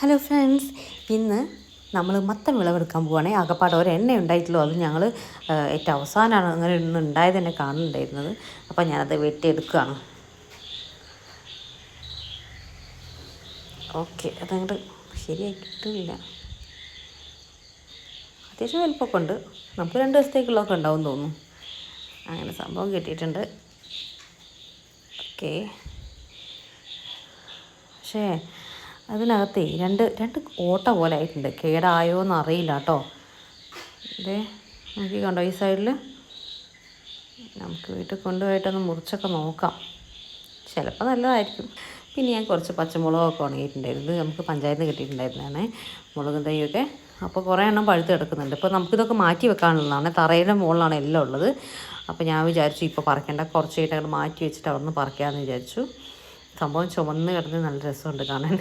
Hello friends, ഇന്ന് നമ്മൾ മത്തൻ വിളവെടുക്കാൻ പോവുകയാണെ. ആകപ്പാടെ ഒരെണ്ണ ഉണ്ടായിട്ടുള്ളൂ. അത് ഞങ്ങൾ ഏറ്റവും അവസാനമാണ് അങ്ങനെ ഒന്നും ഉണ്ടായത് തന്നെ കാണുന്നുണ്ടായിരുന്നത്. അപ്പം ഞാനത് വെട്ടിയെടുക്കുകയാണ്. ഓക്കെ, അതങ്ങോട്ട് ശരിയായി കിട്ടില്ല. അത്യാവശ്യം വലിപ്പമൊക്കെ ഉണ്ട്. നമുക്ക് 2 ദിവസത്തേക്കുള്ളതൊക്കെ ഉണ്ടാവും തോന്നുന്നു. അങ്ങനെ സംഭവം കിട്ടിയിട്ടുണ്ട്. ഓക്കെ, പക്ഷേ അതിനകത്തെ രണ്ട് ഓട്ട പോലെ ആയിട്ടുണ്ട്. കേടായോ എന്ന് അറിയില്ല കേട്ടോ. ഇതേ നോക്കി കണ്ടോ, ഈ സൈഡിൽ നമുക്ക് വീട്ടിൽ കൊണ്ടുപോയിട്ടൊന്ന് മുറിച്ചൊക്കെ നോക്കാം. ചിലപ്പോൾ നല്ലതായിരിക്കും. പിന്നെ ഞാൻ കുറച്ച് പച്ചമുളകൊക്കെ ഉണങ്ങിയിട്ടുണ്ടായിരുന്നു. നമുക്ക് പഞ്ചായത്തിൽ നിന്ന് കിട്ടിയിട്ടുണ്ടായിരുന്നേ മുളകും തൈയൊക്കെ. അപ്പോൾ കുറേ എണ്ണം പഴുത്ത് കിടക്കുന്നുണ്ട്. ഇപ്പോൾ നമുക്കിതൊക്കെ മാറ്റി വെക്കാനുള്ളതാണ്. തറയുടെ മുകളിലാണ് എല്ലാം ഉള്ളത്. അപ്പോൾ ഞാൻ വിചാരിച്ചു ഇപ്പോൾ പറിക്കേണ്ട, കുറച്ച് കഴിഞ്ഞിട്ട് അങ്ങോട്ട് മാറ്റി വെച്ചിട്ട് അവിടെ നിന്ന് പറിക്കാമെന്ന് വിചാരിച്ചു. സംഭവം ചുമന്ന് കിടന്ന് നല്ല രസമുണ്ട് കാണാൻ.